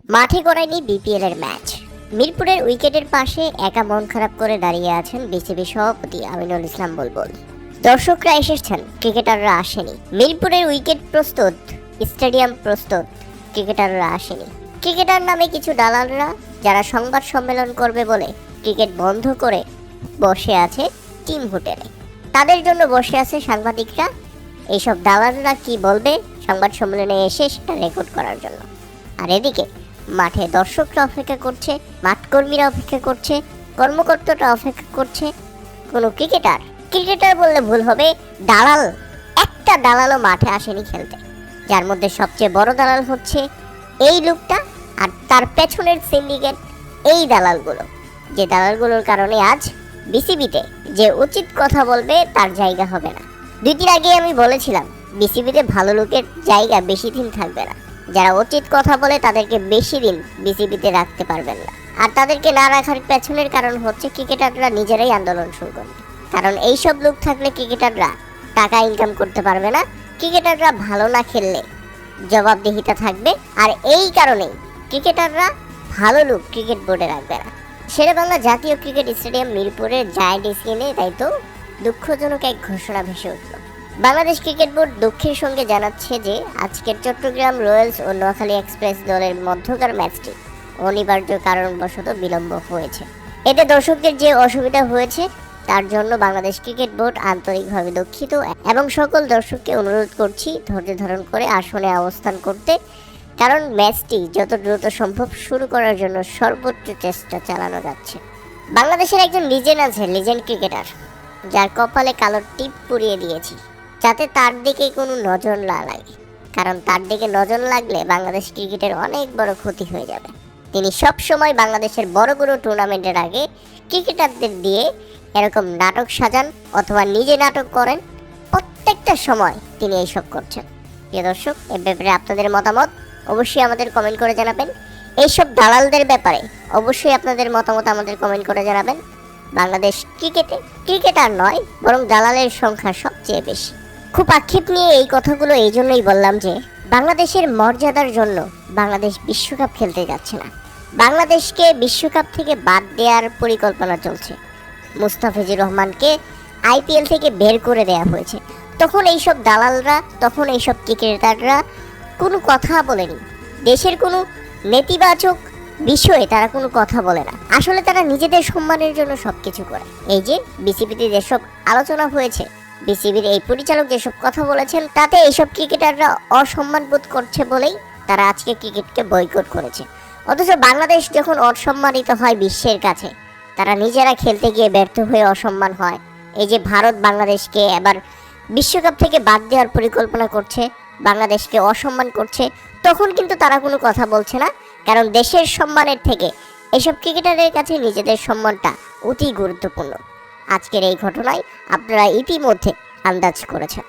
মাঠে গড়ায়নি বিপিএল এর ম্যাচ। মিরপুরের উইকেটের পাশে একা মন খারাপ করে দাঁড়িয়ে আছেন বিসিবি সভাপতি আমিনুল ইসলাম বুলবুল। দর্শকরা এসেছেন, ক্রিকেটাররা আসেনি। মিরপুরের উইকেট প্রস্তুত, স্টেডিয়াম প্রস্তুত, ক্রিকেটাররা আসেনি। ক্রিকেটার নামে কিছু দালালরা যারা সংবাদ সম্মেলন করবে বলে ক্রিকেট বন্ধ করে বসে আছে টিম হোটেলে, তাদের জন্য বসে আছে সাংবাদিকরা। এইসব দালালরা কি বলবে সংবাদ সম্মেলনে এসে সেটা রেকর্ড করার জন্য। আর এদিকে মাঠে দর্শকরা অপেক্ষা করছে, মাঠকর্মীরা অপেক্ষা করছে, কর্মকর্তারা অপেক্ষা করছে। কোনো ক্রিকেটার বললে ভুল হবে, দালাল একটা দালালও মাঠে আসেনি খেলতে। যার মধ্যে সবচেয়ে বড় দালাল হচ্ছে এই লোকটা, আর তার পেছনের সিন্ডিকেট এই দালালগুলো, যে দালালগুলোর কারণে আজ বিসিবিতে যে উচিত কথা বলবে তার জায়গা হবে না। 2 দিন আগে আমি বলেছিলাম বিসিবিতে ভালো লোকের জায়গা বেশি দিন থাকবে না। যারা উচিত কথা বলে তাদেরকে বেশি দিন বিসিবিতে রাখতে পারবেন না। আর তাদেরকে না রাখার পেছনের কারণ হচ্ছে ক্রিকেটাররা নিজেরাই আন্দোলন শুরু করবে। কারণ এইসব লোক থাকলে ক্রিকেটাররা টাকা ইনকাম করতে পারবে না। ক্রিকেটাররা ভালো না খেললে জবাবদিহিতা থাকবে। আর এই কারণেই ক্রিকেটাররা ভালো লোক ক্রিকেট বোর্ডে রাখবে না। শেরেবাংলা জাতীয় ক্রিকেট স্টেডিয়াম মিরপুরের জায়ান্ট স্ক্রিনে তাই তো দুঃখজনক এক ঘোষণা ভেসে উঠল। বাংলাদেশ ক্রিকেট বোর্ড দুঃখের সঙ্গে জানাচ্ছে যে আজকের চট্টগ্রাম রয়্যালস ও নোয়াখালী এক্সপ্রেস দলের মধ্যকার ম্যাচটি অনিবার্য কারণবশত বিলম্ব হয়েছে। এতে দর্শকদের যে অসুবিধা হয়েছে তার জন্য বাংলাদেশ ক্রিকেট বোর্ড আন্তরিকভাবে দুঃখিত এবং সকল দর্শককে অনুরোধ করছি ধৈর্য ধারণ করে আসনে অবস্থান করতে, কারণ ম্যাচটি যত দ্রুত সম্ভব শুরু করার জন্য সর্বোচ্চ চেষ্টা চালানো যাচ্ছে। বাংলাদেশের একজন লিজেন্ড ক্রিকেটার, যার কপালে কালো টিপ পরিয়ে দিয়েছি যাতে তার দিকে কোনো নজর না লাগে, কারণ তার দিকে নজর লাগলে বাংলাদেশ ক্রিকেটের অনেক বড় ক্ষতি হয়ে যাবে। তিনি সব সময় বাংলাদেশের বড় বড় টুর্নামেন্টের আগে ক্রিকেটারদের দিয়ে এরকম নাটক সাজান অথবা নিজে নাটক করেন। প্রত্যেকটা সময় তিনি এইসব করছেন। প্রিয় দর্শক, এ ব্যাপারে আপনাদের মতামত অবশ্যই আমাদের কমেন্ট করে জানাবেন। এইসব দালালদের ব্যাপারে অবশ্যই আপনাদের মতামত আমাদের কমেন্ট করে জানাবেন। বাংলাদেশ ক্রিকেটার নয়, বরং দালালের সংখ্যা সবচেয়ে বেশি। খুব আক্ষেপ নিয়ে এই কথাগুলো এই জন্যই বললাম যে বাংলাদেশের মর্যাদার জন্য বাংলাদেশ বিশ্বকাপ খেলতে যাচ্ছে না। বাংলাদেশকে বিশ্বকাপ থেকে বাদ দেওয়ার পরিকল্পনা চলছে। মুস্তাফিজুর রহমানকে আইপিএল থেকে বের করে দেওয়া হয়েছে। তখন এইসব দালালরা, তখন এইসব ক্রিকেটাররা কোনো কথা বলেনি। দেশের কোনো নেতিবাচক বিষয়ে তারা কোনো কথা বলে না। আসলে তারা নিজেদের সম্মানের জন্য সব কিছু করে। এই যে বিসিবিতে যেসব আলোচনা হয়েছে, বিসিবির এই পরিচালক যেসব কথা বলেছেন, তাতে এইসব ক্রিকেটাররা অসম্মান বোধ করছে বলেই তারা আজকে ক্রিকেটকে বয়কট করেছে। অথচ বাংলাদেশ যখন অসম্মানিত হয় বিশ্বের কাছে, তারা নিজেরা খেলতে গিয়ে ব্যর্থ হয়ে অসম্মান হয়। এই যে ভারত বাংলাদেশকে এবার বিশ্বকাপ থেকে বাদ দেওয়ার পরিকল্পনা করছে, বাংলাদেশকে অসম্মান করছে, তখন কিন্তু তারা কোনো কথা বলছে না। কারণ দেশের সম্মানের থেকে এসব ক্রিকেটারের কাছে নিজেদের সম্মানটা অতি গুরুত্বপূর্ণ। আজকের এই ঘটনায় আপনারা ইতিমধ্যে আন্দাজ করেছেন।